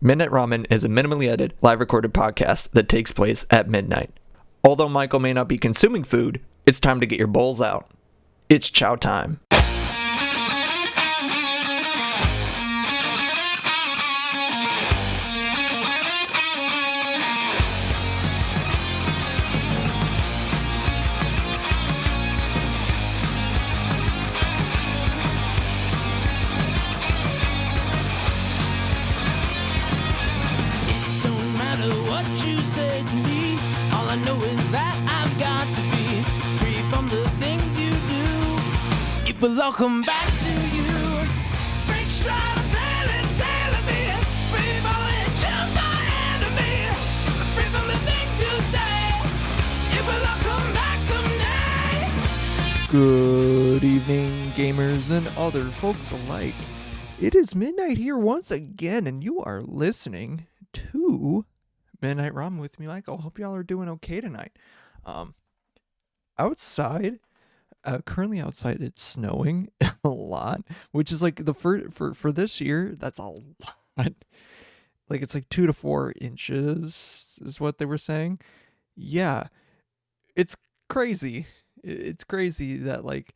Midnight Ramen is a minimally edited, live recorded podcast that takes place at midnight. Although Michael may not be consuming food, it's time to get your bowls out. It's chow time. Will all come back to you. Break stride, sailing me. Free falling, choose my enemy. Free from the things you say. It will all come back someday. Good evening, gamers and other folks alike. It is midnight here once again, and you are listening to Midnight Ramen with me, Michael. Hope y'all are doing okay tonight. Outside. Currently outside, it's snowing a lot, which is like for this year. That's a lot. Like it's like 2 to 4 inches is what they were saying. Yeah, it's crazy. It's crazy that like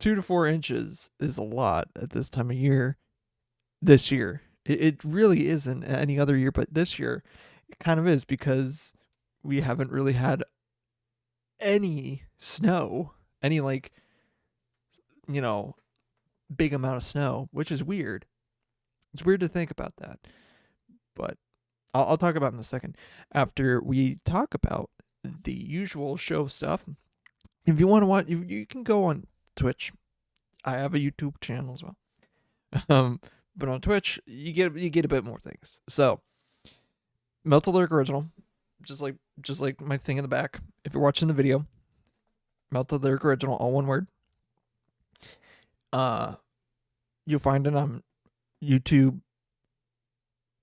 2 to 4 inches is a lot at this time of year. This year, it really isn't any other year, but this year it kind of is because we haven't really had any snow, any like, big amount of snow, which is weird. It's weird to think about that, but I'll talk about it in a second after we talk about the usual show stuff. If you want to watch, you can go on Twitch. I have a YouTube channel as well. But on Twitch, you get a bit more things. So, Melted Lyric Original. Just like my thing in the back. If you're watching the video, Melted Lyric Original, all one word. You'll find it on YouTube,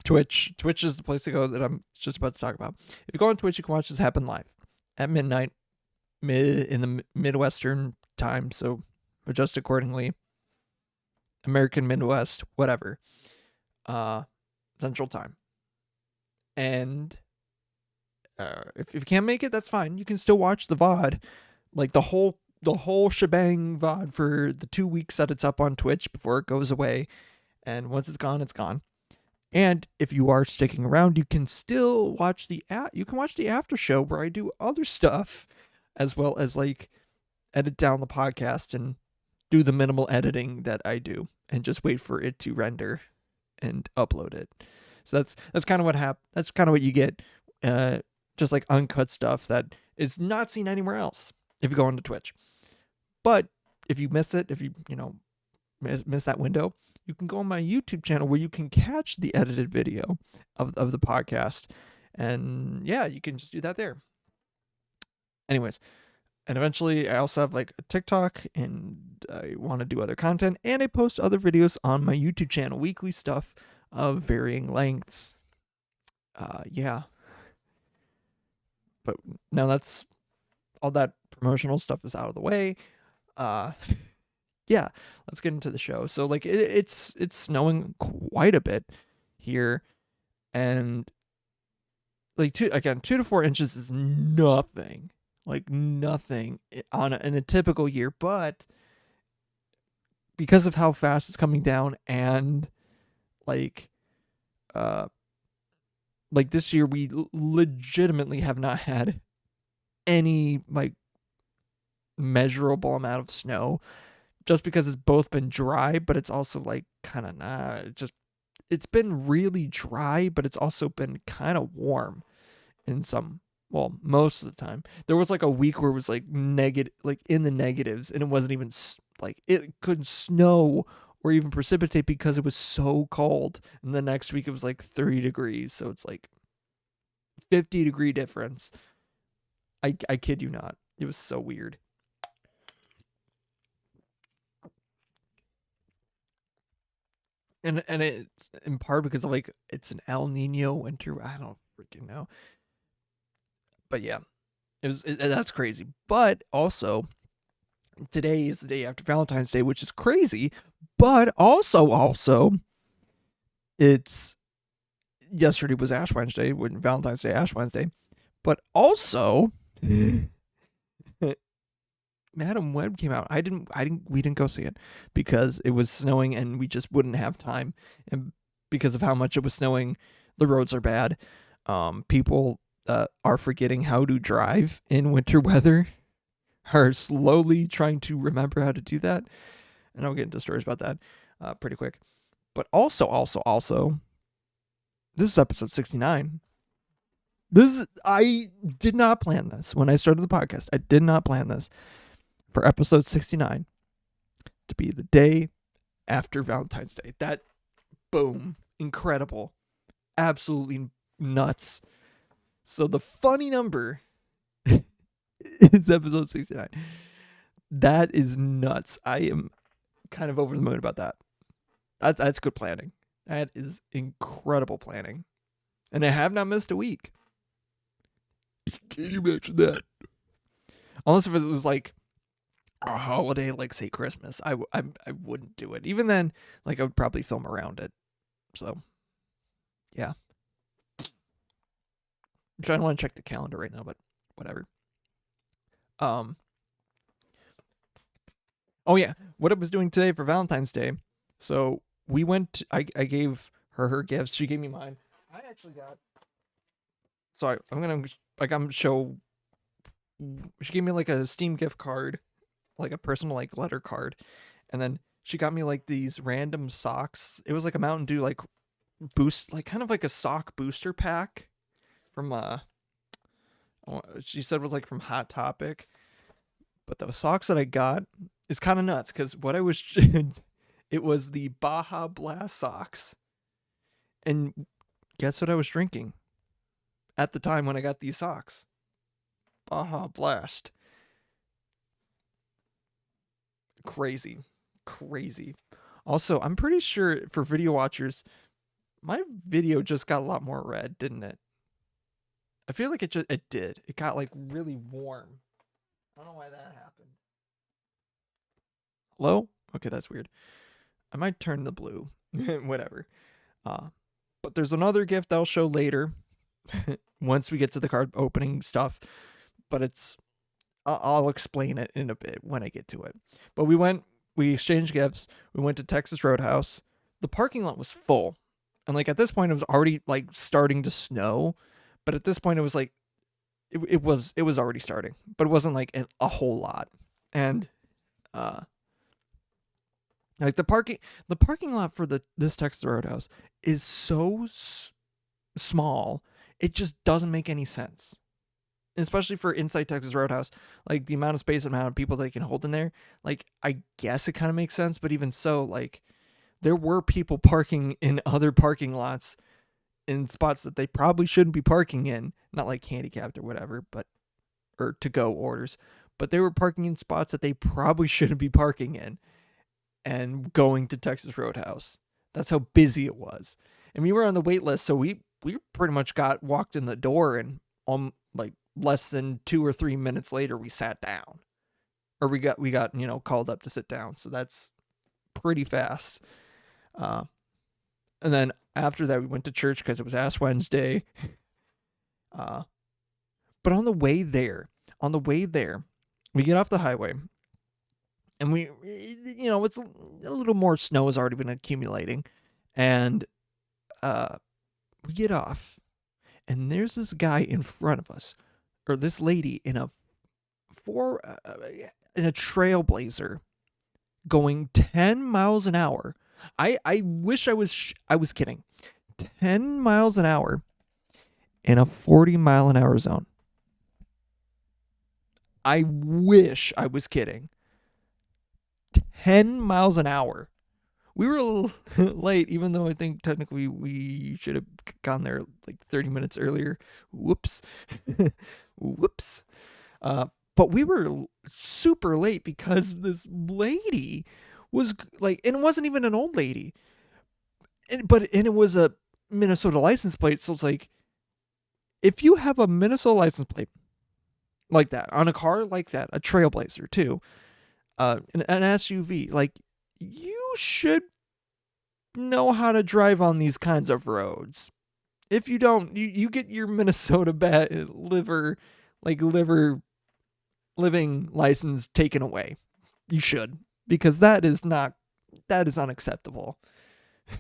Twitch. Twitch is the place to go that I'm just about to talk about. If you go on Twitch, you can watch this happen live at midnight, in the Midwestern time, so adjust accordingly. American Midwest, whatever. Central time. And if you can't make it, that's fine. You can still watch the VOD, like the whole shebang VOD for the 2 weeks that it's up on Twitch before it goes away. And once it's gone, it's gone. And if you are sticking around, you can still watch the after show where I do other stuff, as well as like edit down the podcast and do the minimal editing that I do, and just wait for it to render and upload it. So that's kind of what That's kind of what you get. Just like uncut stuff that is not seen anywhere else if you go onto Twitch. But if you miss it, if you miss that window, you can go on my YouTube channel where you can catch the edited video of the podcast. And yeah, you can just do that there. Anyways, and eventually I also have like a TikTok, and I want to do other content, and I post other videos on my YouTube channel, weekly stuff of varying lengths. Yeah. But now that's all that promotional stuff is out of the way. Yeah, let's get into the show. So like it's snowing quite a bit here, and like 2 to 4 inches is nothing. Like nothing in a typical year, but because of how fast it's coming down, and like this year we legitimately have not had any like measurable amount of snow, just because it's both been dry, but it's also like kind of not. It's been really dry, but it's also been kind of warm most of the time. There was like a week where it was like negative, like in the negatives, and it wasn't even like it couldn't snow or even precipitate because it was so cold. And the next week it was like 30 degrees. So it's like 50-degree difference. I kid you not. It was so weird. And it's in part because of like it's an El Nino winter. I don't freaking know. But yeah, that's crazy. But also, today is the day after Valentine's Day, which is crazy. But also, it's yesterday was Ash Wednesday, Valentine's Day, Ash Wednesday, but also Madam Web came out. We didn't go see it because it was snowing and we just wouldn't have time. And because of how much it was snowing, the roads are bad. People are forgetting how to drive in winter weather, are slowly trying to remember how to do that. And I'll get into stories about that pretty quick. But also, this is episode 69. I did not plan this when I started the podcast. I did not plan this for episode 69 to be the day after Valentine's Day. That, boom, incredible, absolutely nuts. So the funny number is episode 69. That is nuts. I am kind of over the moon about that. That's good planning. That is incredible planning. And I have not missed a week. Can you imagine that? Unless if it was like a holiday, like say Christmas, I wouldn't do it. Even then, like I would probably film around it. So, yeah. I'm trying to want to check the calendar right now, but whatever. Oh yeah, what I was doing today for Valentine's Day. So we went. I gave her gifts. She gave me mine. I actually got. Sorry, I'm show. She gave me like a Steam gift card, like a personal like letter card, and then she got me like these random socks. It was like a Mountain Dew like boost, like kind of like a sock booster pack from she said it was like from Hot Topic. But the socks that I got is kind of nuts because what I was, it was the Baja Blast socks. And guess what I was drinking at the time when I got these socks? Baja Blast. Crazy. Also, I'm pretty sure for video watchers, my video just got a lot more red, didn't it? I feel like it did. It got like really warm. I don't know why that happened. Hello? Okay, that's weird. I might turn the blue. Whatever. But there's another gift I'll show later once we get to the card opening stuff. But I'll explain it in a bit when I get to it. But we exchanged gifts. We went to Texas Roadhouse. The parking lot was full. And like at this point it was already like starting to snow. But at this point it was like it was already starting, but it wasn't like a whole lot. And like the parking lot for this Texas Roadhouse is so small, it just doesn't make any sense. Especially for inside Texas Roadhouse, like the amount of space, amount of people they can hold in there. Like I guess it kind of makes sense, but even so, like there were people parking in other parking lots in spots that they probably shouldn't be parking in, not like handicapped or whatever, or to-go orders, but they were parking in spots that they probably shouldn't be parking in and going to Texas Roadhouse. That's how busy it was. And we were on the wait list, so we pretty much walked in the door and like less than 2 or 3 minutes later we sat down. Or we got called up to sit down. So that's pretty fast. And then after that, we went to church because it was Ash Wednesday. But on the way there, we get off the highway. And it's a little more snow has already been accumulating. And we get off. And there's this guy in front of us. Or this lady in a Trailblazer going 10 miles an hour. I wish I was kidding. 10 miles an hour in a 40 mile an hour zone. I wish I was kidding. 10 miles an hour. We were a little late, even though I think technically we should have gone there like 30 minutes earlier. Whoops. Whoops. But we were super late because this lady was like, and it wasn't even an old lady, and it was a Minnesota license plate. So it's like, if you have a Minnesota license plate like that on a car like that, a Trailblazer too, an SUV, like you should know how to drive on these kinds of roads. If you don't, you get your Minnesota living license taken away. You should, because that is unacceptable.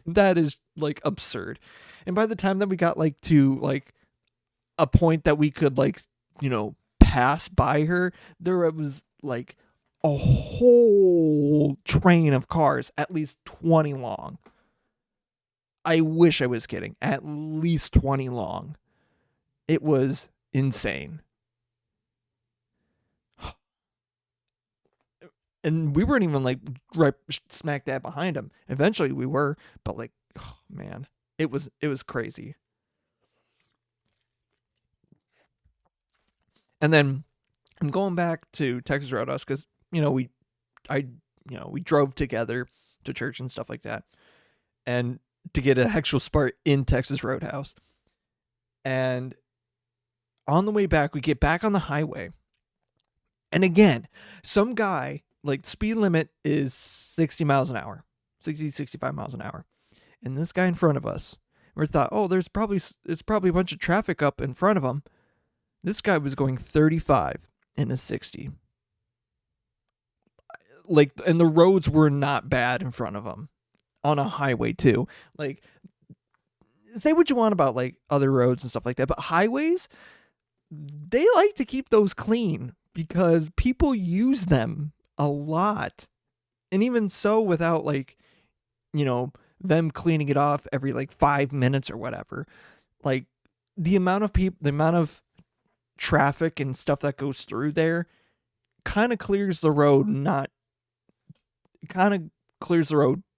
That is like absurd. And by the time that we got like to like a point that we could like, pass by her, there was like a whole train of cars, at least 20 long. I wish I was kidding. At least 20 long. It was insane. And we weren't even like right smack dab behind him. Eventually we were, but like, oh man, it was crazy. And then I'm going back to Texas Roadhouse because we drove together to church and stuff like that, and to get an actual spot in Texas Roadhouse. And on the way back, we get back on the highway, and again, some guy, like, speed limit is 60 miles an hour, 65 miles an hour, and this guy in front of us, we thought, oh, it's probably a bunch of traffic up in front of him. This guy was going 35 in a 60. Like, and the roads were not bad in front of him on a highway too. Like, say what you want about like other roads and stuff like that, but highways, they like to keep those clean because people use them a lot. And even so, without like, them cleaning it off every like 5 minutes or whatever, like the amount of traffic and stuff that goes through there kind of clears the road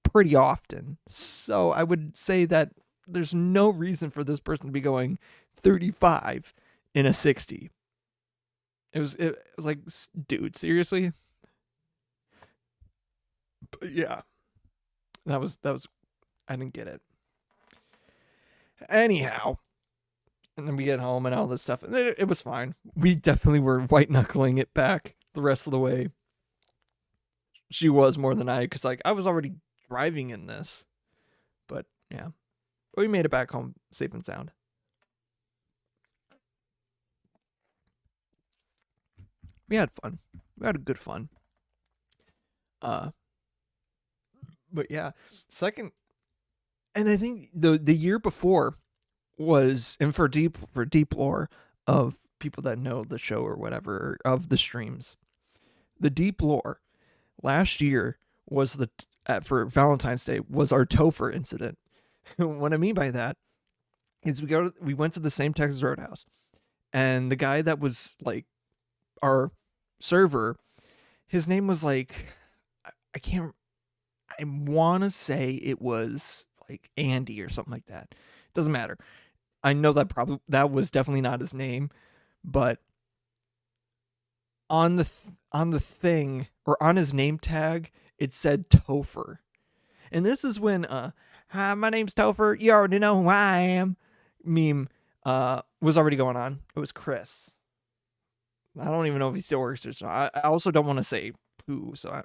pretty often. So I would say that there's no reason for this person to be going 35 in a 60. It was like, dude, seriously? But yeah. That was I didn't get it. Anyhow, and then we get home and all this stuff, and it was fine. We definitely were white knuckling it back the rest of the way. She was more than I, because like I was already driving in this. But yeah, we made it back home safe and sound. We had fun. We had a good fun. But yeah, second, and I think the year before was, and for deep lore of people that know the show or whatever, of the streams, the deep lore last year was for Valentine's Day was our Topher incident. What I mean by that is we went to the same Texas Roadhouse, and the guy that was like our server, his name was like, I want to say it was like Andy or something like that. It doesn't matter. I know that was definitely not his name, but on the thing, or on his name tag, it said Topher. And this is when hi, my name's Topher, you already know who I am meme was already going on. It was Chris. I don't even know if he still works there, so I also don't want to say who, so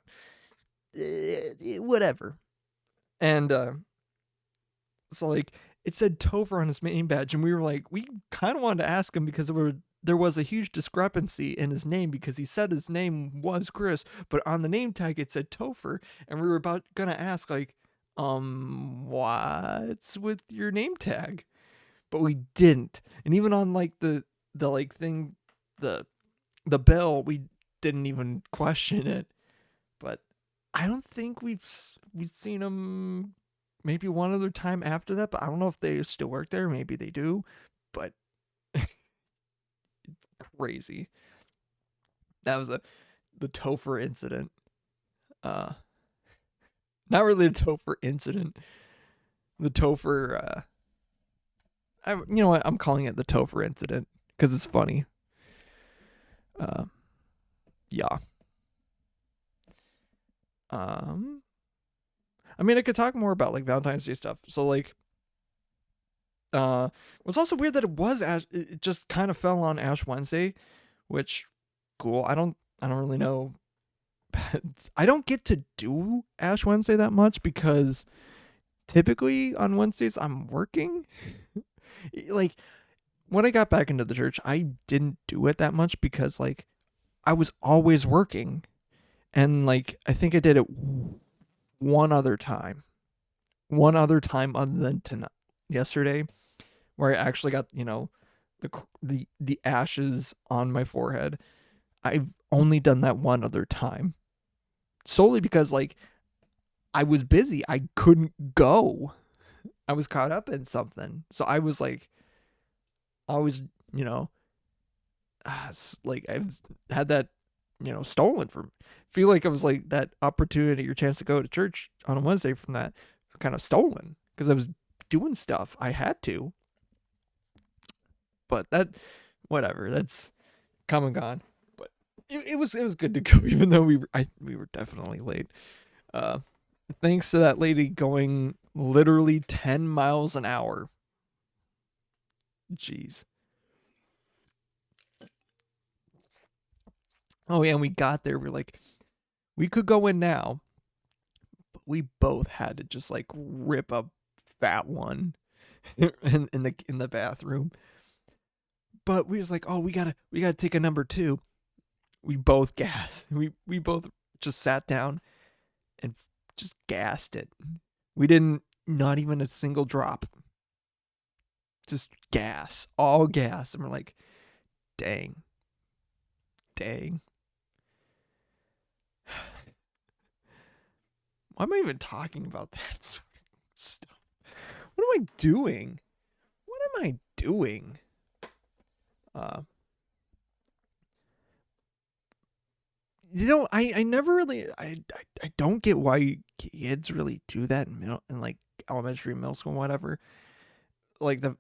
whatever. And so like it said Topher on his main badge, and we were like, we kind of wanted to ask him because there was a huge discrepancy in his name, because he said his name was Chris, but on the name tag it said Topher, and we were gonna ask like, what's with your name tag? But we didn't. And even on like the like thing, the bill, we didn't even question it. But I don't think we've seen him maybe one other time after that, but I don't know if they still work there. Maybe they do, but crazy. That was the Topher incident. Not really the Topher incident. The Topher, you know what? I'm calling it the Topher incident because it's funny. Yeah. I mean, I could talk more about like Valentine's Day stuff. So like, it's also weird that it just kind of fell on Ash Wednesday, which cool. I don't really know. I don't get to do Ash Wednesday that much because typically on Wednesdays I'm working. Like when I got back into the church, I didn't do it that much because like I was always working. And like I think I did it one other time. One other time other than tonight, yesterday, where I actually got, the ashes on my forehead. I've only done that one other time. Solely because like I was busy. I couldn't go. I was caught up in something. So I was like, I was, like I had that, stolen from. Feel like I was like that opportunity or chance to go to church on a Wednesday from that kind of stolen because I was doing stuff. I had to. But that, whatever. That's come and gone. But it was good to go, even though we were definitely late. Thanks to that lady going literally 10 miles an hour. Jeez. Oh yeah, and we got there. We're like, we could go in now, but we both had to just like rip a fat one in the bathroom. But we was like, oh, we gotta take a number 2. We both gassed. We both just sat down and just gassed it. We didn't, not even a single drop. Just gas, all gas. And we're like, dang. Why am I even talking about that sort of stuff? What am I doing? I never really, I don't get why kids really do that in like elementary, middle school, whatever. Like the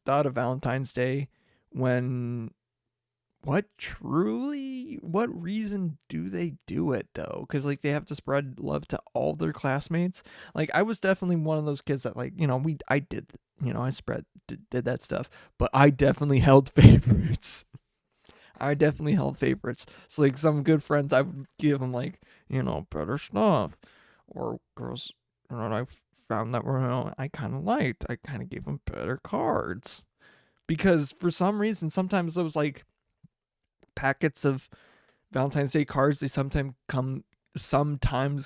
thought of Valentine's Day, when what reason do they do it though? Because like they have to spread love to all their classmates. Like I was definitely one of those kids that like, I did, I did that stuff, but I definitely held favorites. So like some good friends, I would give them like, better stuff, or girls, I found that were, I kind of liked. I kind of gave them better cards, because for some reason, sometimes those like packets of Valentine's Day cards, they sometimes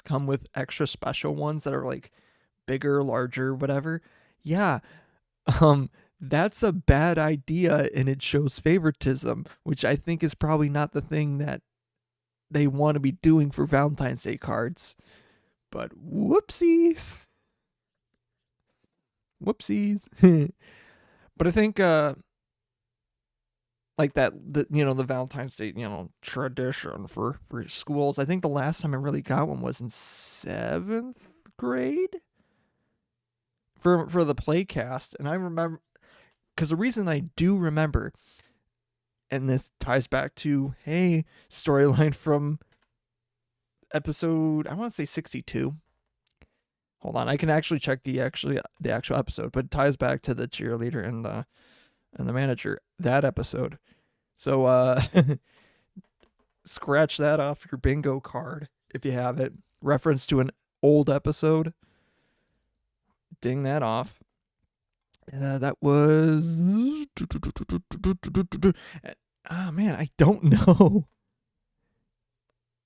come with extra special ones that are like bigger, larger, whatever. Yeah. That's a bad idea, and it shows favoritism, which I think is probably not the thing that they want to be doing for Valentine's Day cards. But whoopsies. But I think like the Valentine's Day, tradition for schools. I think the last time I really got one was in 7th grade for the Playcast, and I remember, because the reason I do remember, and this ties back to, hey, storyline from episode, I want to say 62. Hold on, I can actually check the actual episode, but it ties back to the cheerleader and the manager, that episode. So scratch that off your bingo card if you have it. Reference to an old episode. Ding that off. That was, oh man, I don't know.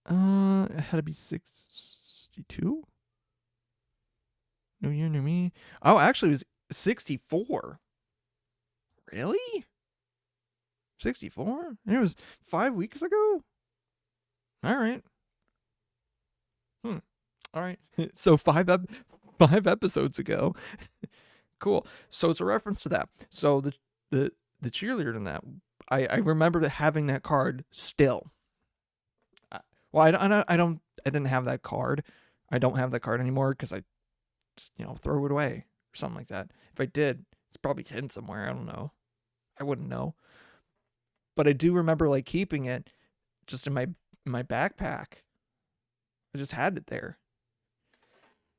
It had to be 62. New Year, New Me. Oh, actually, it was 64. Really? 64? It was 5 weeks ago? All right. All right. So five episodes ago. Cool. So it's a reference to that. So the cheerleader in that, I remember having that card still. Well, I didn't have that card. I don't have that card anymore because I just, throw it away or something like that. If I did, it's probably hidden somewhere. I don't know. I wouldn't know. But I do remember like keeping it just in my backpack. I just had it there.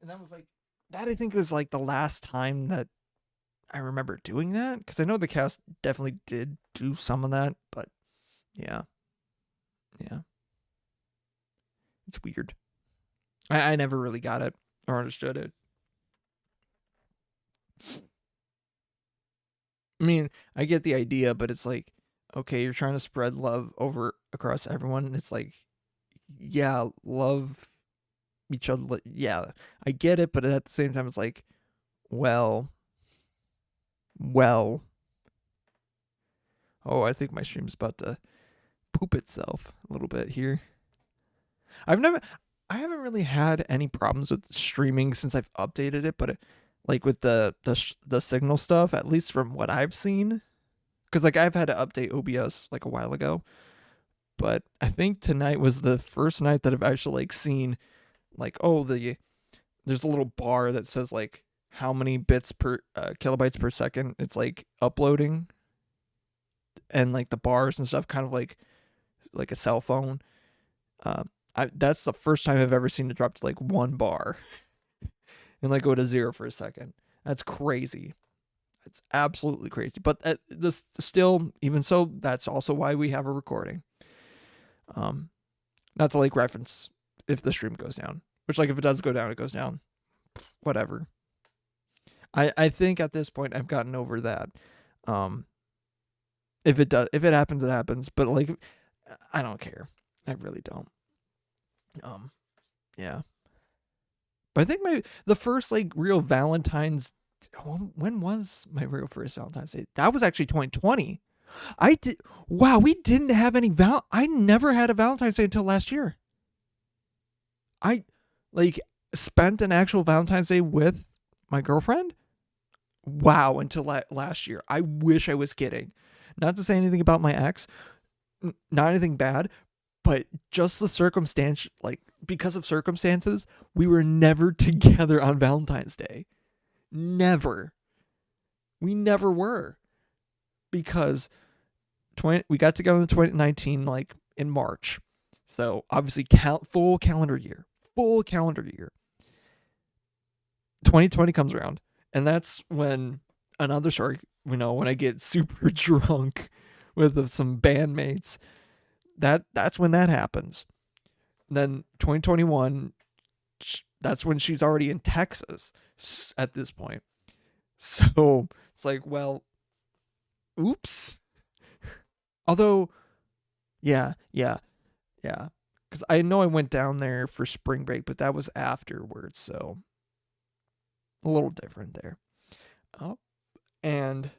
And that was like, that I think was like the last time that I remember doing that, because I know the cast definitely did do some of that, but yeah. It's weird. I never really got it or understood it. I mean, I get the idea, but it's like, okay, you're trying to spread love over across everyone, and it's like, yeah, love each other. Yeah, I get it, but at the same time, it's like, well. Oh, I think my stream's about to poop itself a little bit here. I haven't really had any problems with streaming since I've updated it, but like with the signal stuff, at least from what I've seen, because like I've had to update OBS like a while ago, but I think tonight was the first night that I've actually like seen like, oh, there's a little bar that says like how many bits per kilobytes per second it's like uploading, and like the bars and stuff, kind of like a cell phone. That's the first time I've ever seen it drop to like 1 bar and like go to 0 for a second. That's crazy. It's absolutely crazy. But this still, even so, that's also why we have a recording. Not to like reference if the stream goes down, which like if it does go down, it goes down. Whatever. I think at this point I've gotten over that. If it happens, it happens. But like, I don't care. I really don't. Yeah. But I think the first like real Valentine's. When was my real first Valentine's Day? That was actually 2020. Wow, we didn't have any I never had a Valentine's Day until last year. I like spent an actual Valentine's Day with my girlfriend. Wow, until last year. I wish I was kidding. Not to say anything about my ex, not anything bad, but just the circumstance, like because of circumstances, we were never together on Valentine's Day. Never. We never were. Because we got together in 2019, like in March. So obviously full calendar year. 2020 comes around. And that's when another story, when I get super drunk with some bandmates, that's when that happens. Then 2021, that's when she's already in Texas at this point. So it's like, well, oops. Although, yeah. Because I know I went down there for spring break, but that was afterwards, so a little different there. Oh, and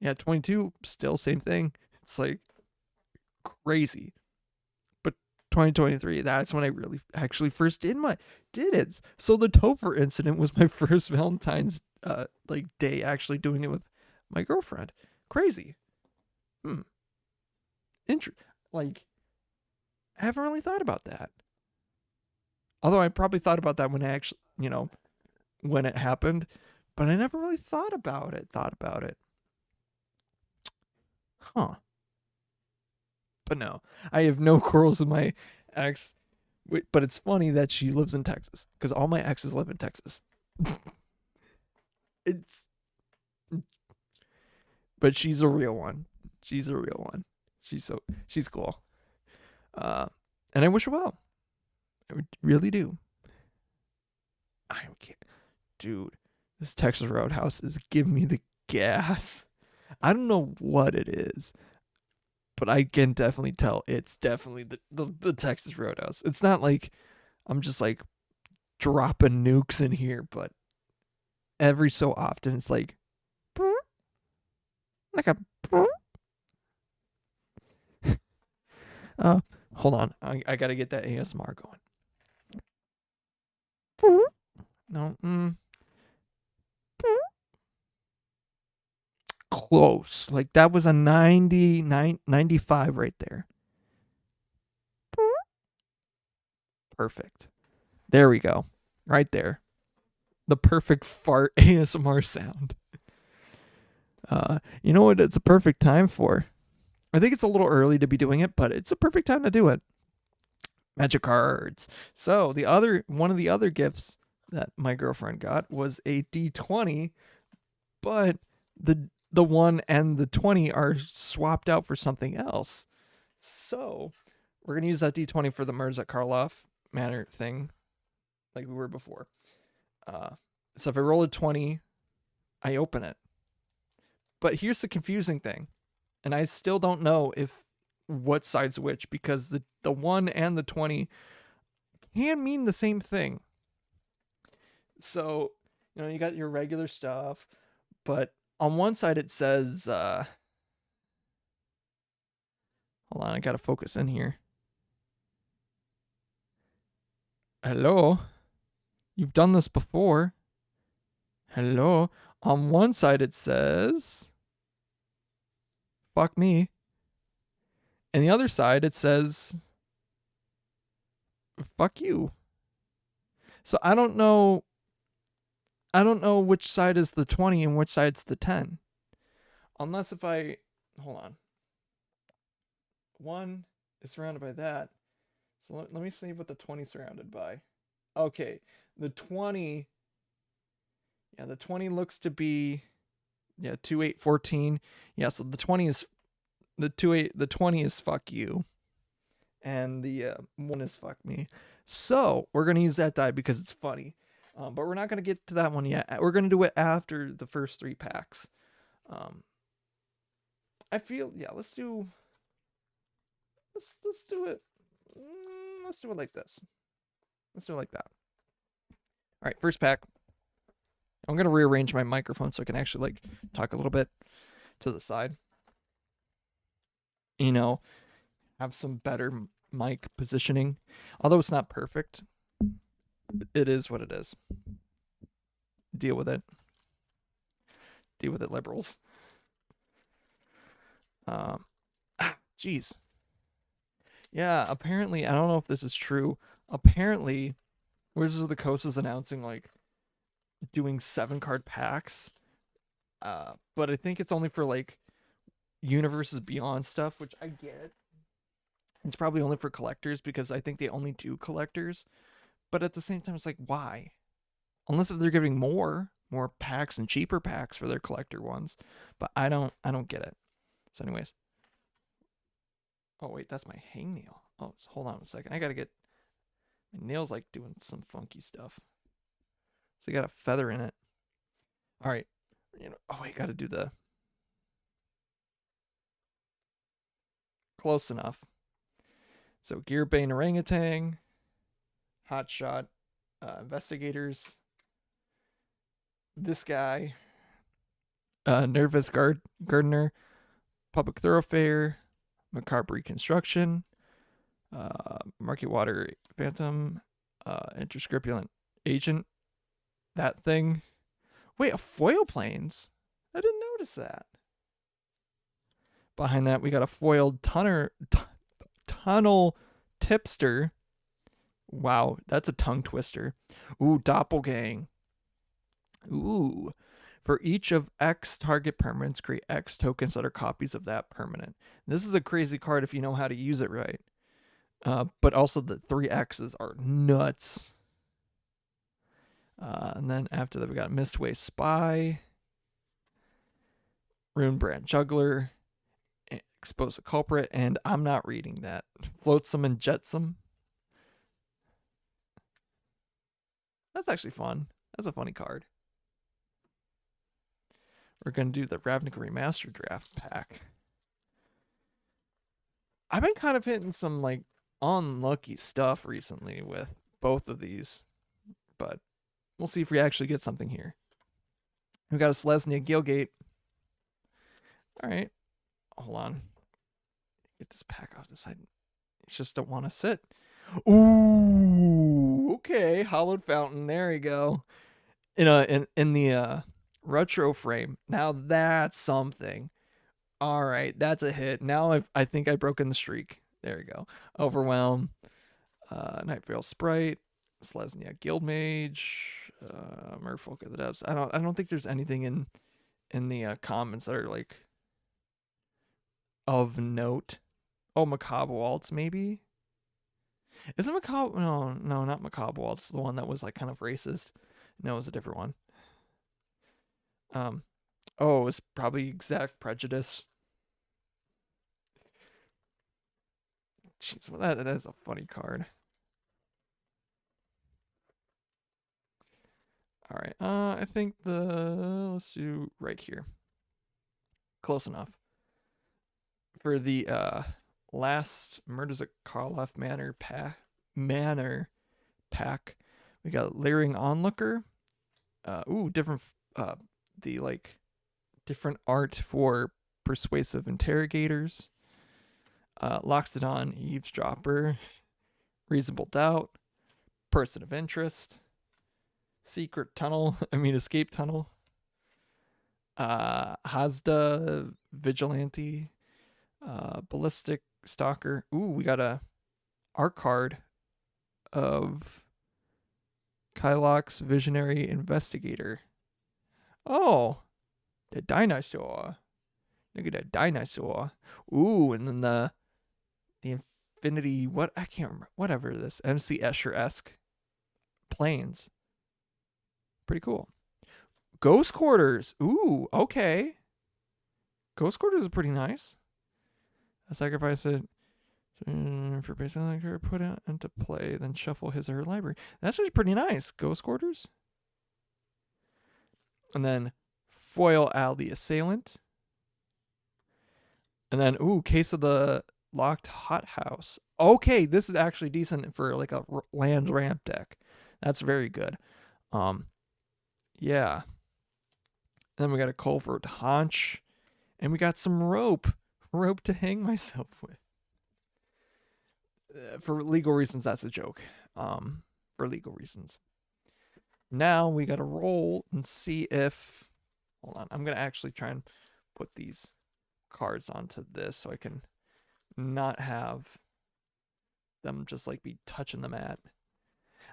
yeah, 22, still same thing. It's like crazy. But 2023, that's when I really actually first did it. So the Topher incident was my first Valentine's like day actually doing it with my girlfriend. Crazy. Like, I haven't really thought about that. Although I probably thought about that when I actually, when it happened, but I never really thought about it. Huh. But no, I have no quarrels with my ex. But it's funny that she lives in Texas, because all my exes live in Texas. But she's a real one. She's cool. And I wish her well. I really do. I can't. Dude, this Texas Roadhouse is giving me the gas. I don't know what it is, but I can definitely tell it's definitely the Texas Roadhouse. It's not like I'm just like dropping nukes in here, but every so often it's like a hold on. I gotta get that ASMR going. No, close. Like that was a 95 right there. Perfect. There we go. Right there. The perfect fart ASMR sound. You know what it's a perfect time for? I think it's a little early to be doing it, but it's a perfect time to do it. Magic cards. So one of the other gifts that my girlfriend got was a D20, but the 1 and the 20 are swapped out for something else. So we're gonna use that D20 for the Mirza Karloff Manor thing, like we were before. So if I roll a 20, I open it. But here's the confusing thing. And I still don't know if what side's which, because the 1 and the 20 can mean the same thing. So, you got your regular stuff, but on one side it says, hold on, I gotta focus in here. Hello? You've done this before. Hello? On one side it says, fuck me. And the other side it says, fuck you. So I don't know which side is the 20 and which side's the 10. Unless if I, hold on. 1 is surrounded by that. So let me see what the 20 is surrounded by. Okay, the 20, yeah, the 20 looks to be, 2, 8, 14. Yeah, so the 20 is, the 20 is fuck you. And the 1 is fuck me. So we're going to use that die because it's funny. But we're not going to get to that one yet. We're going to do it after the first 3 packs. I feel, let's do it. Let's do it like this. Let's do it like that. All right, first pack. I'm going to rearrange my microphone so I can actually talk a little bit to the side. Have some better mic positioning. Although it's not perfect, it is what it is. Deal with it. Deal with it, liberals. Jeez. Yeah, apparently, I don't know if this is true. Apparently, Wizards of the Coast is announcing doing 7-card packs. But I think it's only for Universes Beyond stuff, which I get. It's probably only for collectors because I think they only do collectors. But at the same time, it's why? Unless if they're giving more packs and cheaper packs for their collector ones. But I don't get it. So anyways. Oh wait, that's my hangnail. Oh, hold on a second. I gotta get my nails doing some funky stuff. So I got a feather in it. All right. I gotta do the close enough. So Gearbane Orangutan, Hotshot, Investigators, this guy, Nervous Gardener, Public Thoroughfare, Macabre Reconstruction, Market Water Phantom, Interscripulent Agent, that thing. Wait, a foil planes? I didn't notice that. Behind that, we got a foiled tunnel tipster. Wow, that's a tongue twister. Ooh, doppelgang. Ooh. For each of X target permanents, create X tokens that are copies of that permanent. This is a crazy card if you know how to use it right. But also the 3 X's are nuts. And then after that, we got Mistway Spy, Runebrand Juggler, Expose a Culprit, and I'm not reading that. Flotsam and Jetsam. That's actually fun. That's a funny card. We're going to do the Ravnica Remastered Draft pack. I've been kind of hitting some unlucky stuff recently with both of these, but we'll see if we actually get something here. We got a Selesnya Gilgate. All right. Hold on. Get this pack off the side. I just don't want to sit. Ooh, okay. Hollowed Fountain. There we go. In the retro frame. Now that's something. All right, that's a hit. Now I think I've broken the streak. There we go. Overwhelm. Nightveil Sprite. Selesnya Guildmage. Merfolk of the Depths. I don't think there's anything in the comments that are of note. Oh, Macabre Waltz maybe. Isn't Macabre? No, not Macabre Waltz. The one that was kind of racist. No, it was a different one. Oh, it was probably Exact Prejudice. Jeez, well, that is a funny card. All right. I think let's do right here. Close enough. For the last Murders at Karloff Manor pack, we got Leering Onlooker. Different the like different art for persuasive interrogators. Loxodon Eavesdropper, Reasonable Doubt, Person of Interest, Escape Tunnel, Hazda Vigilante, Ballistic Stalker. We got a art card of Kylox Visionary Investigator. Oh, the dinosaur. Look at that dinosaur. And then the Infinity, I can't remember, whatever this, MC Escher-esque planes. Pretty cool. Ghost Quarters. Okay. Ghost Quarters is pretty nice. A sacrifice it for basically put it into play, then shuffle his or her library. That's actually pretty nice. Ghost Quarters. And then foil Al the Assailant. And then, Case of the Locked Hothouse. Okay, this is actually decent for like a land ramp deck. That's very good. Yeah. And then we got a Culvert Haunch. And we got some rope to hang myself with. For legal reasons, that's a joke. For legal reasons. Now we got to roll and see if... Hold on. I'm going to actually try and put these cards onto this so I can not have them just like be touching the mat.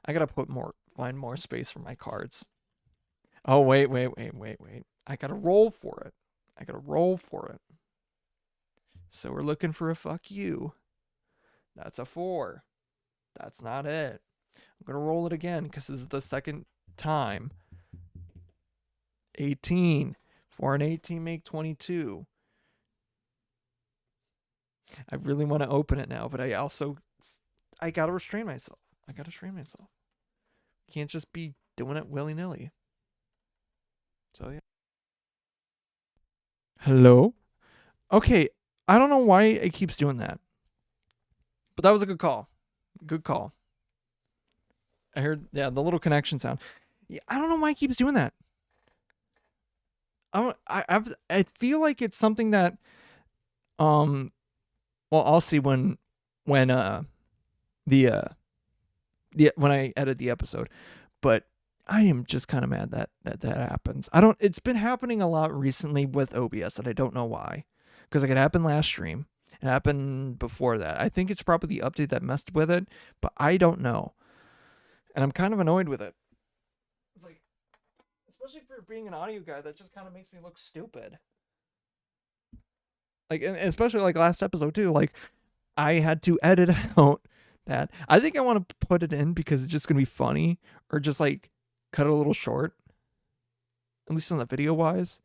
I got to find more space for my cards. Oh, wait. I got to roll for it. So we're looking for a fuck you. That's a 4. That's not it. I'm going to roll it again because this is the second time. 18. 4 and 18 make 22. I really want to open it now, but I got to restrain myself. Can't just be doing it willy-nilly. So, yeah. Hello? Okay, I don't know why it keeps doing that. But that was a good call. I heard, the little connection sound. Yeah, I don't know why it keeps doing that. I feel like it's something that, well, I'll see when I edit the episode, but I am just kind of mad that happens. It's been happening a lot recently with OBS, and I don't know why, because like it happened last stream. It happened before that. I think it's probably the update that messed with it, but I don't know. And I'm kind of annoyed with it. It's like, especially for being an audio guy, that just kind of makes me look stupid. Like, and especially like last episode too, like I had to edit out that. I think I want to put it in because it's just going to be funny, or just like cut it a little short, at least on the video wise,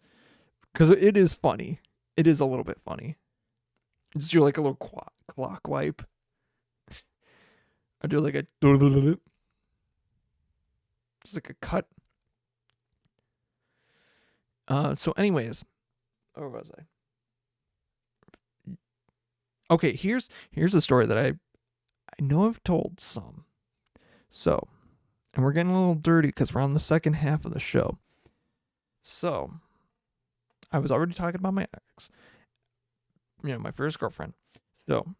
because it is funny. It is a little bit funny. Just do like a little clock wipe. I do like a just like a cut. So anyways, where was I? Okay, here's a story that I know I've told some. So, and we're getting a little dirty because we're on the second half of the show. So, I was already talking about my ex. My first girlfriend. So,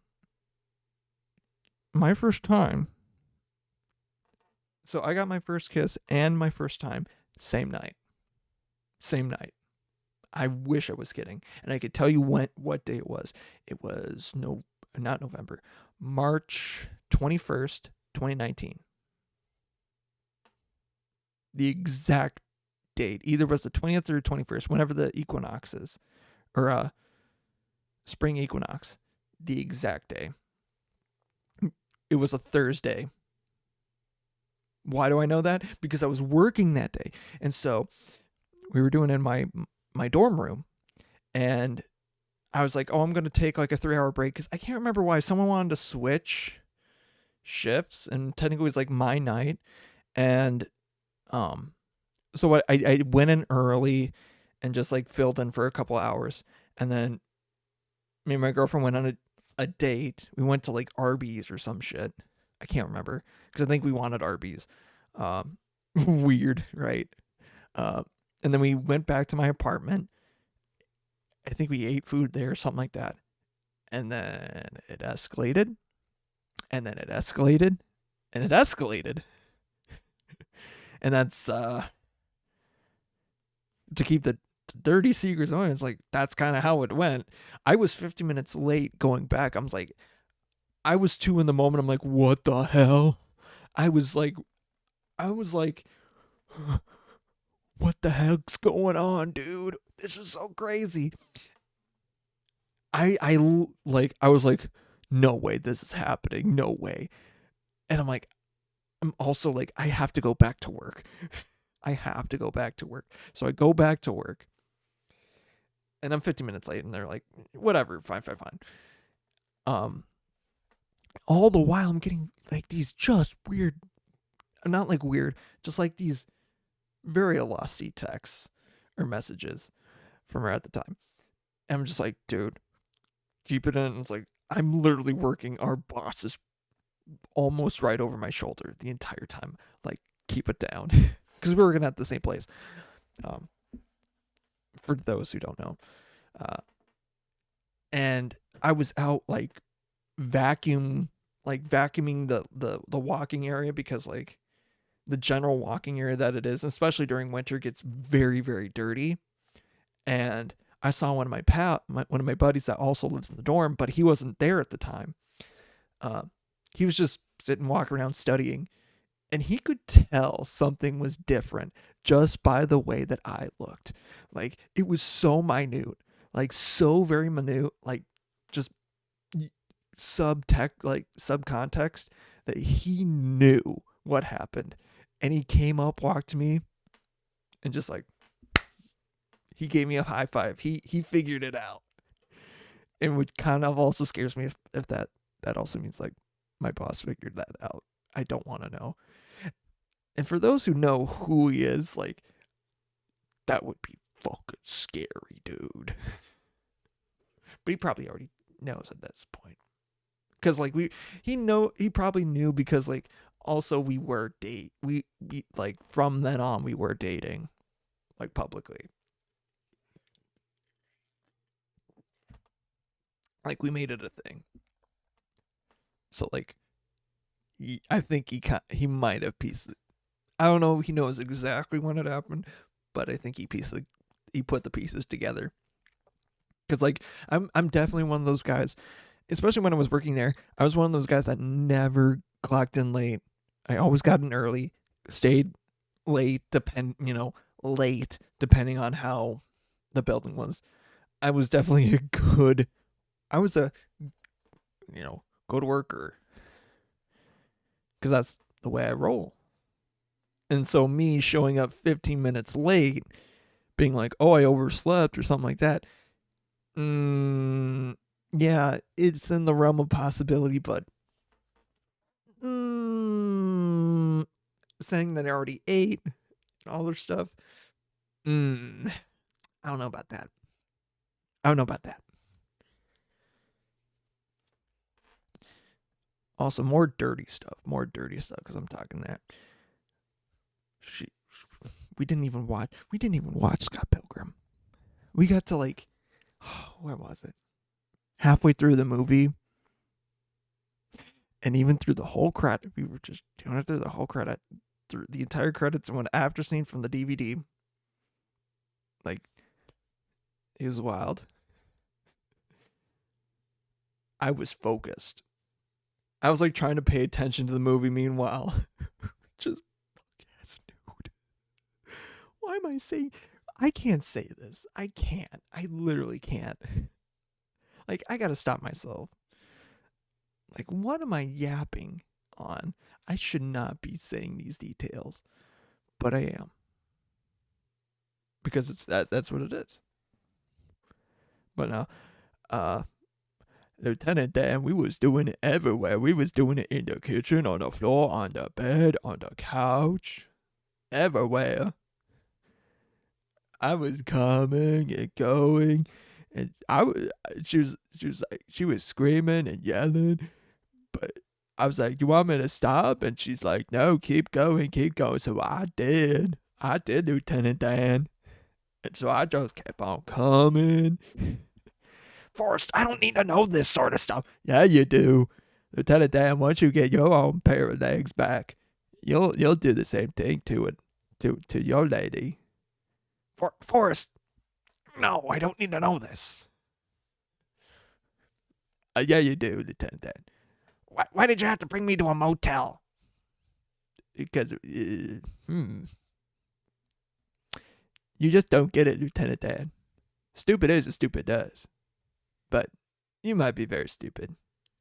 my first time. So, I got my first kiss and my first time same night. I wish I was kidding. And I could tell you what day it was. It was not November. March 21st, 2019. The exact date. Either was the 20th or 21st, whenever the equinox is. Or spring equinox. The exact day. It was a Thursday. Why do I know that? Because I was working that day. And so we were doing it in my dorm room, and I was like, I'm going to take like a 3-hour break, because I can't remember why someone wanted to switch shifts, and technically it was like my night, and So I went in early and just like filled in for a couple hours, and then me and my girlfriend went on a date. We went to like Arby's or some shit. I can't remember because I think we wanted Arby's. Weird, right? And then we went back to my apartment. I think we ate food there, something like that. And then it escalated. And then it escalated. And it escalated. And that's to keep the dirty secrets on. It's like that's kind of how it went. I was 50 minutes late going back. I was 2 in the moment. I'm like, what the hell? I was like, what the heck's going on, dude? This is so crazy. I was like, no way this is happening. No way. And I'm also like, I have to go back to work. I have to go back to work. So I go back to work. And I'm 50 minutes late, and they're like, whatever, fine. All the while I'm getting like these just weird, not like weird, just like these very lusty texts or messages from her at the time. And I'm just like, dude, keep it in. And it's like, I'm literally working. Our boss is almost right over my shoulder the entire time. Like, keep it down. Because we're working at the same place. For those who don't know. And I was out like vacuuming the walking area, because like the general walking area that it is, especially during winter, gets very, very dirty. And I saw one of my buddies that also lives in the dorm, but he wasn't there at the time. He was just sitting, walking around studying, and he could tell something was different just by the way that I looked. Like, it was so minute, like so very minute, like just subcontext that he knew what happened. And he came up, walked to me, and just like, he gave me a high five. He figured it out. And which kind of also scares me if that also means like my boss figured that out. I don't want to know. And for those who know who he is, like, that would be fucking scary, dude. But he probably already knows at this point. Because like he probably knew, because like also we like from then on we were dating, like, publicly. Like, we made it a thing. So like, I think he might have pieced it. I don't know if he knows exactly when it happened, but I think he put the pieces together. Because like, I'm definitely one of those guys, especially when I was working there. I was one of those guys that never clocked in late. I always got in early, stayed late, late depending on how the building was. I was definitely a go to worker, because that's the way I roll. And so me showing up 15 minutes late, being like, oh, I overslept or something like that. Yeah, it's in the realm of possibility, but saying that I already ate all their stuff, I don't know about that. Also, more dirty stuff, because I'm talking that. We didn't even watch Scott Pilgrim. We got to like, where was it? Halfway through the movie. And even through the whole credit, we were just doing it through the whole credit, through the entire credits, and one after scene from the DVD. Like, it was wild. I was focused. I was like trying to pay attention to the movie. Meanwhile, just yes, dude. Why am I saying? I can't say this. I can't. I literally can't. Like, I gotta stop myself. Like, what am I yapping on? I should not be saying these details, but I am, because that's what it is. But now, Lieutenant Dan, we was doing it everywhere. We was doing it in the kitchen, on the floor, on the bed, on the couch, everywhere. I was coming and going, and she was screaming and yelling, but I was like, "You want me to stop?" And she's like, "No, keep going, keep going." So I did, Lieutenant Dan, and so I just kept on coming. Forrest, I don't need to know this sort of stuff. Yeah, you do, Lieutenant Dan. Once you get your own pair of legs back, you'll do the same thing to your lady. Forrest, no, I don't need to know this. Yeah, you do, Lieutenant Dan. Why did you have to bring me to a motel? Because, you just don't get it, Lieutenant Dan. Stupid is as stupid does. But you might be very stupid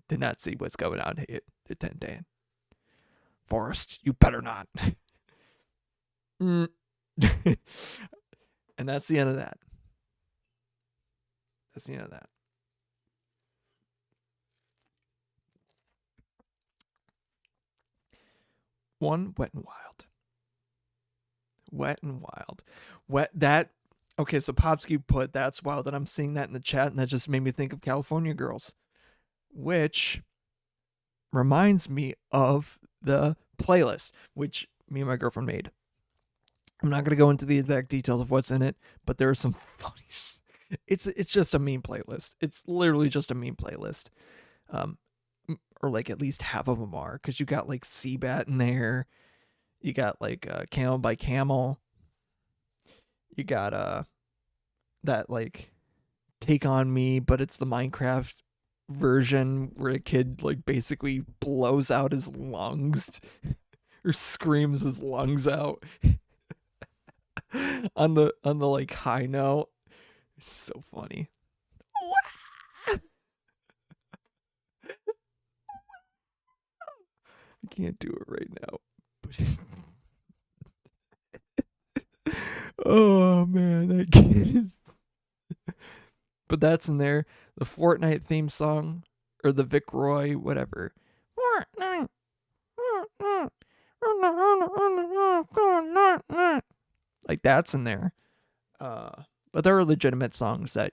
to not see what's going on here, Lieutenant Dan. Forrest, you better not. And that's the end of that. That's the end of that. One, Wet and Wild. Wet and Wild. Okay, so Popsky put That's Wild, and I'm seeing that in the chat, and that just made me think of California Girls, which reminds me of the playlist, which me and my girlfriend made. I'm not going to go into the exact details of what's in it, but there are some funny... It's just a meme playlist. It's literally just a meme playlist. Or like at least half of them are, because you got like Seabat in there. You got like Camel by Camel. You got that like Take On Me, but it's the Minecraft version where a kid like basically blows out his lungs or screams his lungs out on the like high note. It's so funny. I can't do it right now. But oh man, that kid is... But that's in there. The Fortnite theme song, or the Vic Roy, whatever. Like that's in there. But there are legitimate songs that,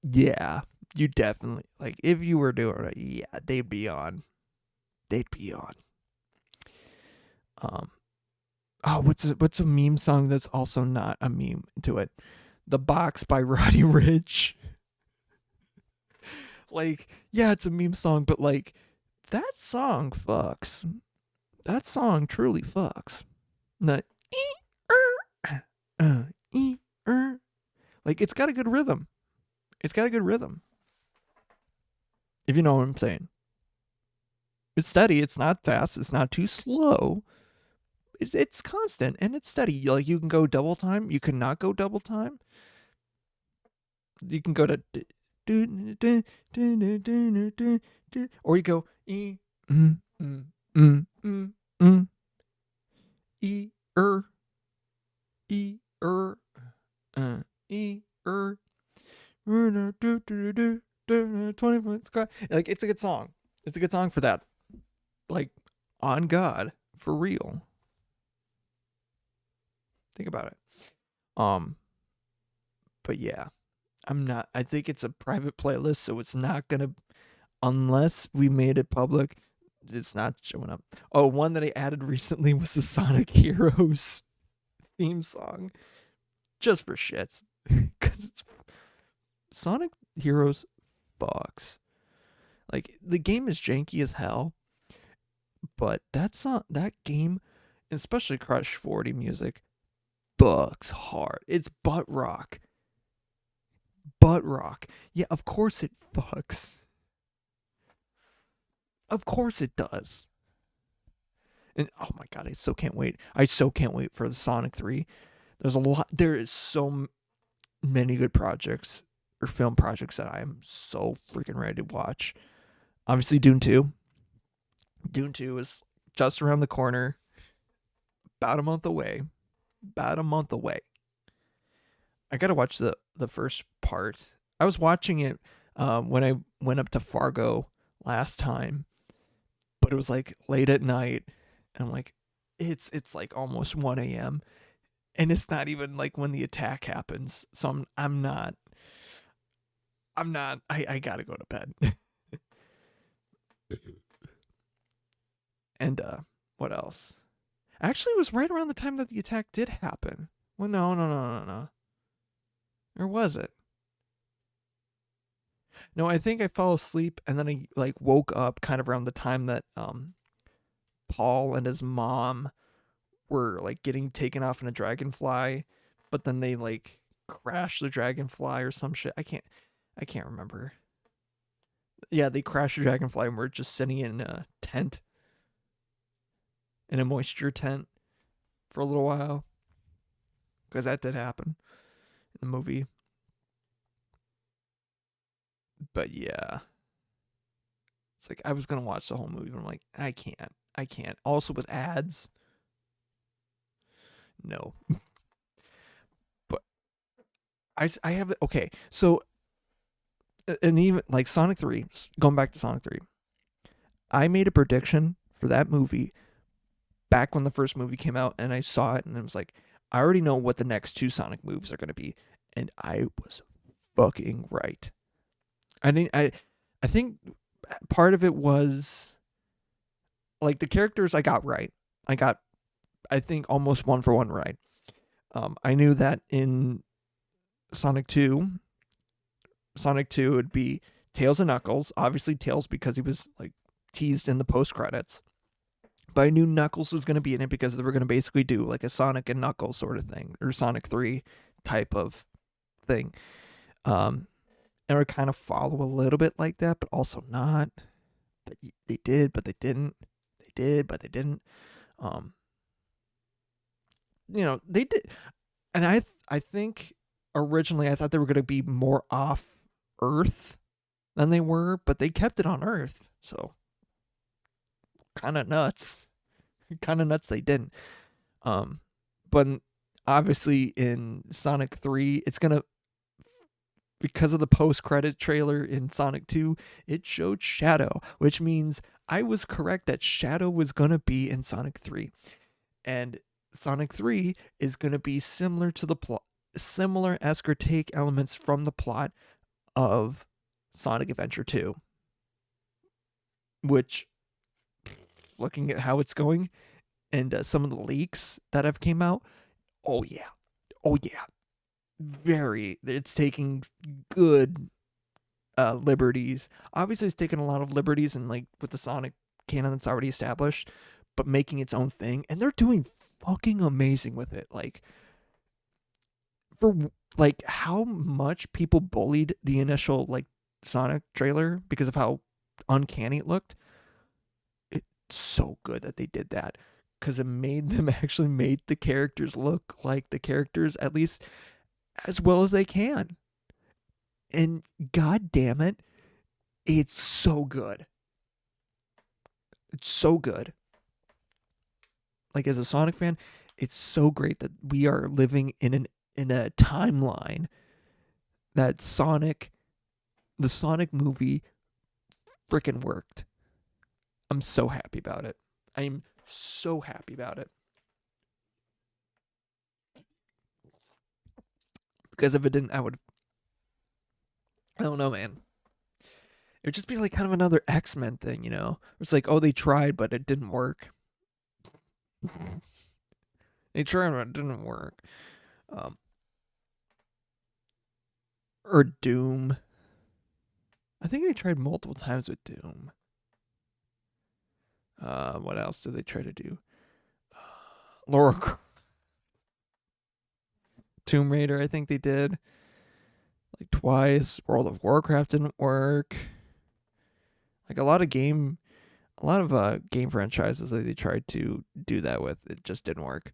yeah, you definitely, like, if you were doing it, yeah, they'd be on. What's a meme song that's also not a meme to it? The Box by Roddy Ricch. Like, yeah, it's a meme song, but like, that song fucks. That song truly fucks. Like, like, it's got a good rhythm. If you know what I'm saying. It's steady. It's not fast. It's not too slow. It's constant and it's steady. Like, you can go double time. You cannot go double time. You can go to or you go E Like, it's a good song. It's a good song for that. Like, on God, for real. Think about it. But yeah, I think it's a private playlist, so it's not gonna, unless we made it public, it's not showing up. Oh, one that I added recently was the Sonic Heroes theme song, just for shits, because it's Sonic Heroes fucks. Like, the game is janky as hell, but that's not that game, especially Crush 40 music, fucks hard. It's butt rock. Yeah, of course it fucks. Of course it does. And oh my god, I so can't wait. For the Sonic 3. There is so many good projects or film projects that I am so freaking ready to watch. Obviously, Dune 2. Dune 2 is just around the corner. About a month away. I gotta watch the first part. I was watching it when I went up to Fargo last time, but it was like late at night, and I'm like, it's like almost 1 a.m. And it's not even like when the attack happens. So I'm not. I gotta go to bed. And what else? Actually, it was right around the time that the attack did happen. Well, no. Or was it? No, I think I fell asleep and then I like woke up kind of around the time that Paul and his mom were like getting taken off in a dragonfly, but then they like crashed the dragonfly or some shit. I can't remember. Yeah, they crashed the dragonfly and we're just sitting in a tent, in a moisture tent for a little while. Because that did happen in the movie. But yeah. It's like I was gonna watch the whole movie, but I'm like, I can't. Also with ads. No. But I have okay, so and even like Sonic 3, going back to Sonic 3, I made a prediction for that movie back when the first movie came out, and I saw it, and it was like, I already know what the next two Sonic movies are going to be, and I was fucking right. I think part of it was like the characters I got right. I think almost one for one right. I knew that in Sonic 2 would be Tails and Knuckles. Obviously Tails because he was like teased in the post credits. But I knew Knuckles was going to be in it because they were going to basically do like a Sonic and Knuckles sort of thing, or Sonic 3 type of thing. And it would kind of follow a little bit like that, but also not. But they did, but they didn't. They did, but they didn't. They did. And I think originally I thought they were going to be more off Earth than they were, but they kept it on Earth. So kind of nuts. Kind of nuts they didn't. But obviously in Sonic 3, it's going to, because of the post-credit trailer in Sonic 2, it showed Shadow, which means I was correct that Shadow was going to be in Sonic 3. And Sonic 3 is going to be similar to the plot, similar-esque or take elements from the plot of Sonic Adventure 2. Which, looking at how it's going, and some of the leaks that have came out, oh yeah. It's taking good liberties. Obviously, it's taking a lot of liberties and like with the Sonic canon that's already established, but making its own thing, and they're doing fucking amazing with it. Like, for like how much people bullied the initial like Sonic trailer because of how uncanny it looked. It's so good that they did that, because it made them actually made the characters look like the characters, at least as well as they can. And god damn it, it's so good. It's so good. Like, as a Sonic fan, it's so great that we are living in a timeline that the Sonic movie freaking worked. I'm so happy about it. I'm so happy about it. Because if it didn't, I don't know, man. It would just be like kind of another X-Men thing, you know? It's like, oh, they tried, but it didn't work. They tried, but it didn't work. Or Doom. I think they tried multiple times with Doom. What else did they try to do? Laura Croft. Tomb Raider, I think they did. Like twice. World of Warcraft didn't work. Like a lot of game franchises that they tried to do that with, it just didn't work.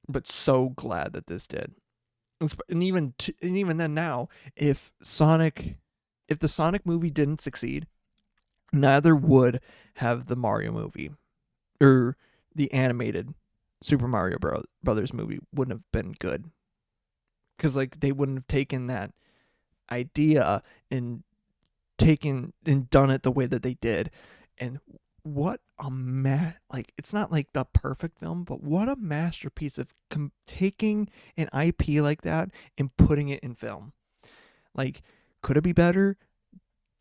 But so glad that this did. And even then now, if the Sonic movie didn't succeed, neither would have the Mario movie, or the animated Super Mario Brothers movie wouldn't have been good. Because like they wouldn't have taken that idea and done it the way that they did, and what a like, it's not like the perfect film, but what a masterpiece of taking an IP like that and putting it in film. Like, could it be better?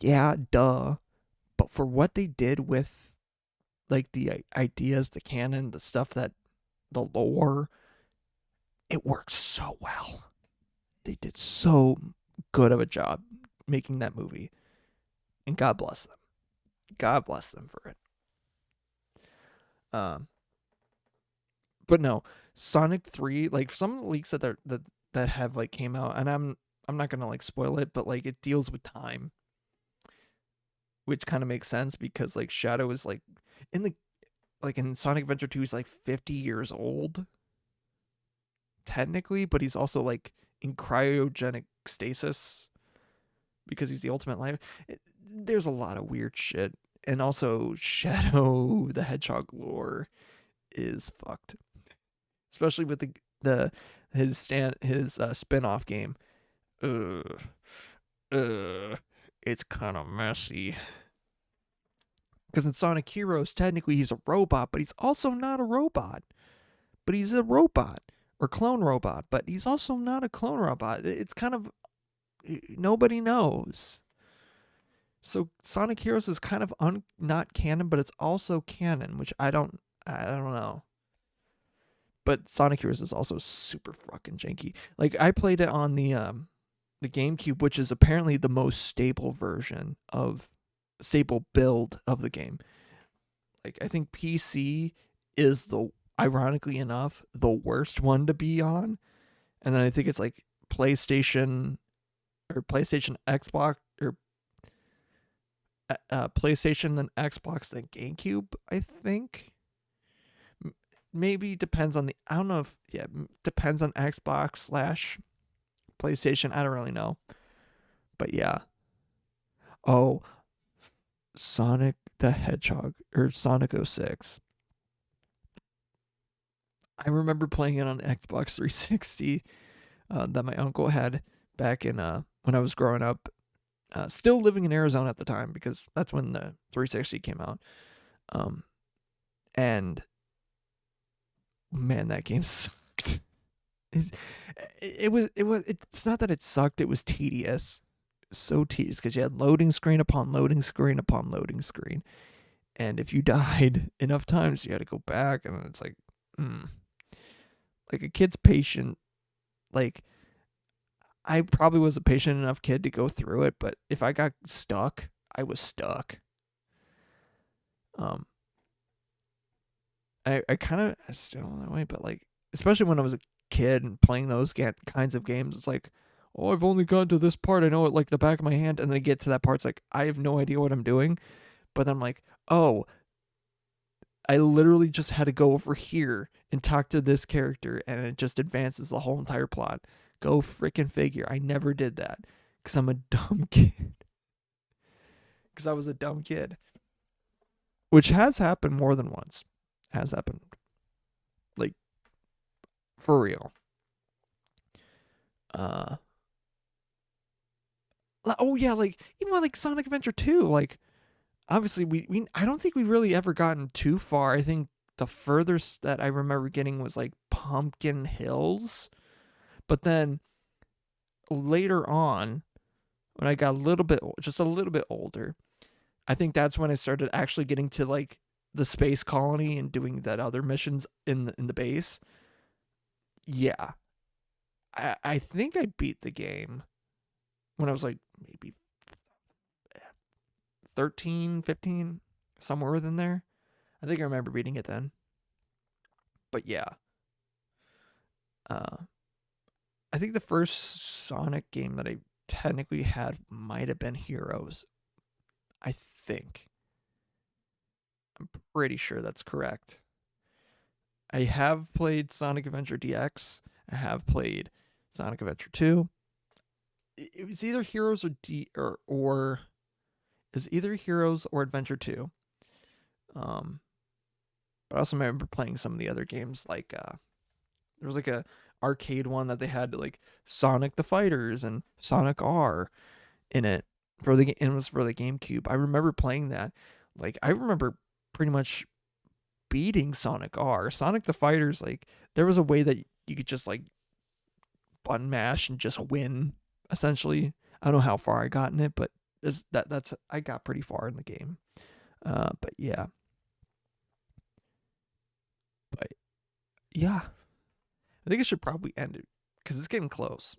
Yeah, duh. But for what they did with, like, the ideas, the canon, the stuff that, the lore, it works so well. They did so good of a job making that movie. And God bless them. God bless them for it. But no, Sonic 3, like, some leaks that have, like, came out, and I'm not gonna, like, spoil it, but, like, it deals with time, which kind of makes sense because, like, Shadow is, like, in Sonic Adventure 2, he's like 50 years old technically, but he's also, like, in cryogenic stasis because he's the ultimate life. There's a lot of weird shit, and also Shadow the Hedgehog lore is fucked, especially with his spin-off game. It's kind of messy. Because in Sonic Heroes, technically he's a robot, but he's also not a robot. But he's a robot, or clone robot, but he's also not a clone robot. It's kind of, nobody knows. So Sonic Heroes is kind of not canon, but it's also canon, which I don't know. But Sonic Heroes is also super fucking janky. Like, I played it on the GameCube, which is apparently the most stable build of the game. Like, I think PC is, ironically enough, the worst one to be on. And then I think it's like PlayStation, Xbox, or PlayStation, then Xbox, then GameCube, I think. Maybe depends on I don't know if, depends on Xbox / PlayStation. I don't really know. But yeah. Oh, Sonic the Hedgehog, or Sonic 06. I remember playing it on Xbox 360 that my uncle had back in when I was growing up. Still living in Arizona at the time, because that's when the 360 came out. And man, that game sucked. It's not that it sucked, it was tedious. So tedious, because you had loading screen upon loading screen upon loading screen. And if you died enough times, you had to go back, and it's like, like, a kid's patient. Like, I probably was a patient enough kid to go through it, but if I got stuck, I was stuck. I kind of still that way, but, like, especially when I was a kid and playing those kinds of games, it's like, oh, I've only gone to this part, I know it like the back of my hand, and then I get to that part, it's like, I have no idea what I'm doing, but then I'm like, oh, I literally just had to go over here and talk to this character, and it just advances the whole entire plot. Go freaking figure. I never did that because I'm a dumb kid. Because I was a dumb kid. Which has happened more than once. Has happened. Like, for real. Oh yeah, like, even like Sonic Adventure 2, like, obviously we I don't think we really ever gotten too far. I think the furthest that I remember getting was like Pumpkin Hills. But then later on, when I got just a little bit older, I think that's when I started actually getting to, like, the space colony and doing that other missions in the base. Yeah. I think I beat the game when I was like maybe 13, 15, somewhere within there. I think I remember beating it then. But yeah. I think the first Sonic game that I technically had might have been Heroes. I think. I'm pretty sure that's correct. I have played Sonic Adventure DX. I have played Sonic Adventure 2. It was either Heroes or it was either Heroes or Adventure 2. But I also remember playing some of the other games, like there was like a arcade one that they had, like, Sonic the Fighters and Sonic R in it, and it was for the GameCube. I remember playing that. Like, I remember pretty much beating Sonic R. Sonic the Fighter's like, there was a way that you could just like button mash and just win, essentially. I don't know how far I got in it, but that's I got pretty far in the game. But yeah. But yeah. I think I should probably end it because it's getting close.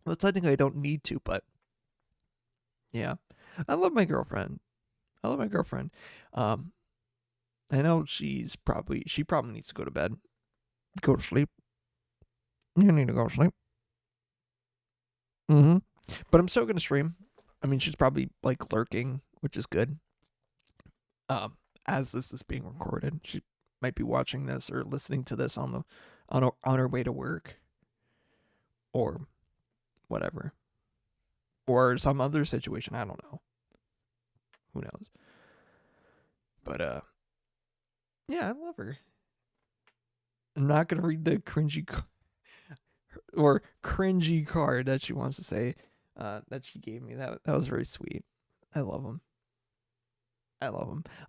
Well, technically I don't need to, but yeah. I love my girlfriend. I know she probably needs to go to bed. Go to sleep. You need to go to sleep. But I'm still gonna stream. I mean, she's probably like lurking, which is good. As this is being recorded, she might be watching this or listening to this on her way to work, or whatever, or some other situation. I don't know. Who knows? But yeah, I love her. I'm not gonna read the cringy card that she wants to say that she gave me. That was very sweet. I love him.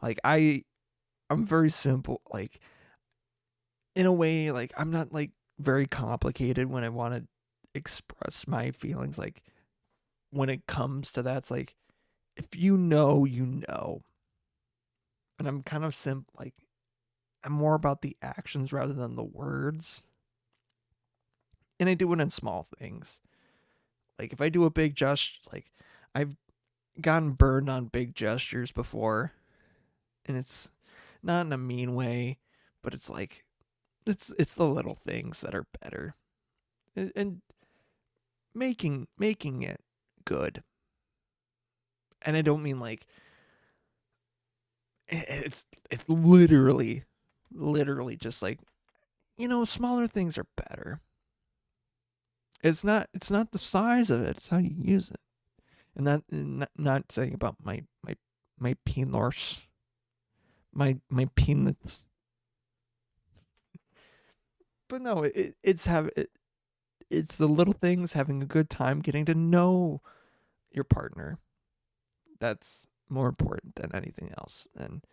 Like I'm very simple. Like in a way, like I'm not like very complicated when I want to express my feelings. Like when it comes to that, it's like if you know, you know. And I'm kind of like I'm more about the actions rather than the words. And I do it in small things. Like if I do a big gesture, like I've gotten burned on big gestures before, and it's not in a mean way, but it's like it's the little things that are better, and making it good. And I don't mean like it's literally just like, smaller things are better. It's not the size of it, it's how you use it. And that, not saying about my penis, my peanuts. But no, it's the little things, having a good time, getting to know your partner. That's more important than anything else. And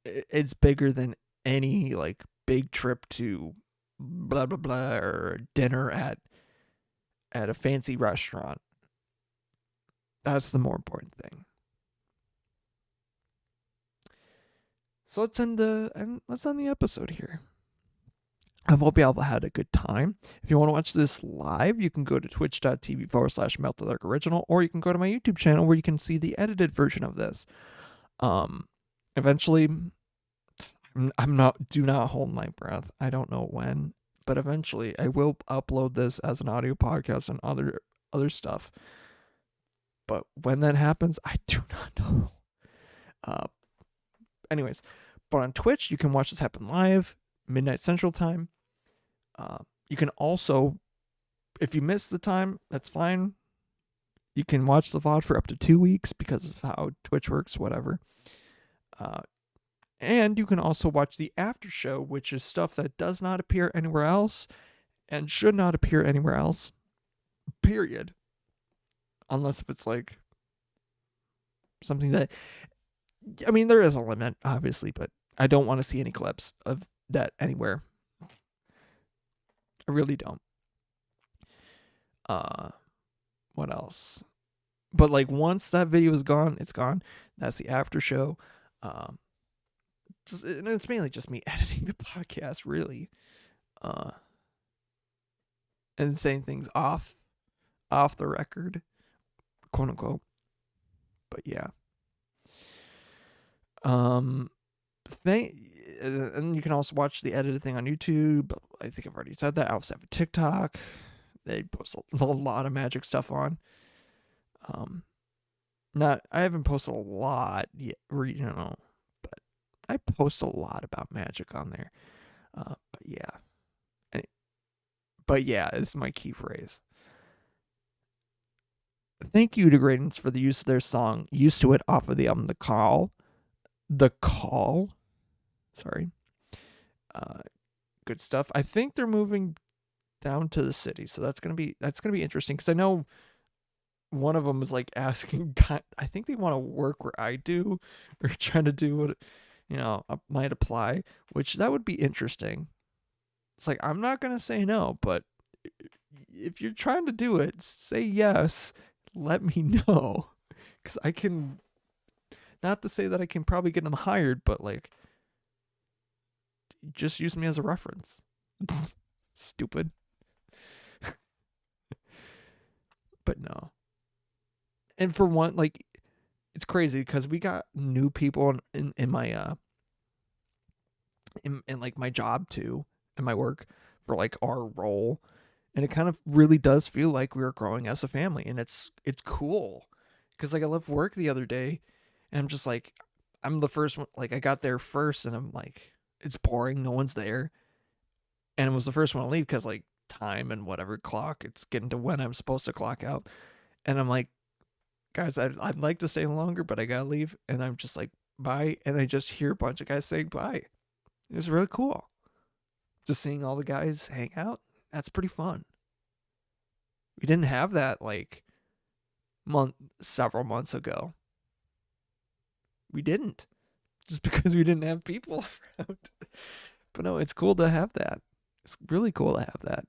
it's bigger than any like big trip to blah blah blah or dinner at a fancy restaurant. That's the more important thing. So let's end the episode here. I hope you all had a good time. If you want to watch this live, you can go to twitch.tv/MeltTheDarkOriginal, or you can go to my YouTube channel where you can see the edited version of this. Eventually, do not hold my breath. I don't know when, but eventually I will upload this as an audio podcast and other stuff. But when that happens, I do not know. Anyways, but on Twitch, you can watch this happen live, midnight Central Time. You can also, if you miss the time, that's fine. You can watch the VOD for up to 2 weeks because of how Twitch works, whatever. And you can also watch the after show, which is stuff that does not appear anywhere else and should not appear anywhere else, period. Unless if it's like something that, I mean, there is a limit, obviously, but I don't want to see any clips of that anywhere. I really don't. What else? But like once that video is gone, it's gone. That's the after show. And it's mainly just me editing the podcast, really. And saying things off the record, quote unquote. But yeah. And you can also watch the edited thing on YouTube. I think I've already said that. I also have a TikTok. They post a lot of magic stuff on. I haven't posted a lot yet, but I post a lot about magic on there. But yeah is my key phrase. Thank you to Gradance for the use of their song "Used to It" off of the album The Call. Sorry. Good stuff. I think they're moving down to the city, so that's gonna be interesting, because I know one of them was like asking, I think they want to work where I do, or trying to do what, might apply, which that would be interesting. It's like, I'm not going to say no, but if you're trying to do it, say yes, let me know. Because I can, not to say that I can probably get them hired, but like, just use me as a reference. Stupid. But no. And for one, like, it's crazy because we got new people in my in like my job too, and my work for like our role, and it kind of really does feel like we are growing as a family, and it's cool because like I left work the other day, and I'm just like, I'm the first one, like I got there first, and I'm like, it's boring, no one's there, and it was the first one to leave because like time and whatever clock, it's getting to when I'm supposed to clock out, and I'm like, guys, I'd like to stay longer, but I gotta leave, and I'm just like, bye, and I just hear a bunch of guys saying bye. It was really cool. Just seeing all the guys hang out, that's pretty fun. We didn't have that like several months ago. We didn't. Just because we didn't have people around. But no, it's cool to have that. It's really cool to have that.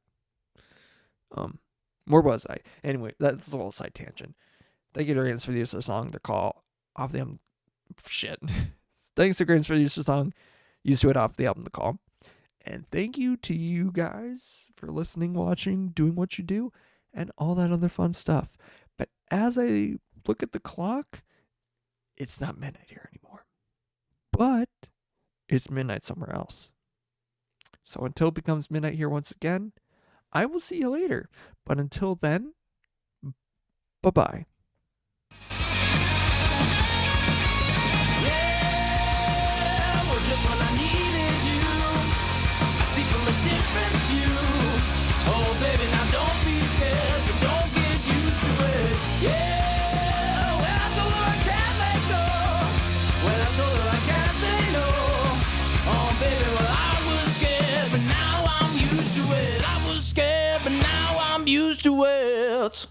Where was I? Anyway, that's a little side tangent. Thank you to Grants for the use of the song. They're called off the album. Shit. Thanks to Grants for the use of the song. Used to it off the album The Call. And thank you to you guys for listening, watching, doing what you do, and all that other fun stuff. But as I look at the clock, it's not midnight here anymore. But it's midnight somewhere else. So until it becomes midnight here once again, I will see you later. But until then, bye-bye. Just when I needed you, I see from a different view. Oh baby, now don't be scared, but don't get used to it. Yeah, when I told her I can't let go, when I told her I can't say no. Oh baby, well I was scared, but now I'm used to it. I was scared, but now I'm used to it.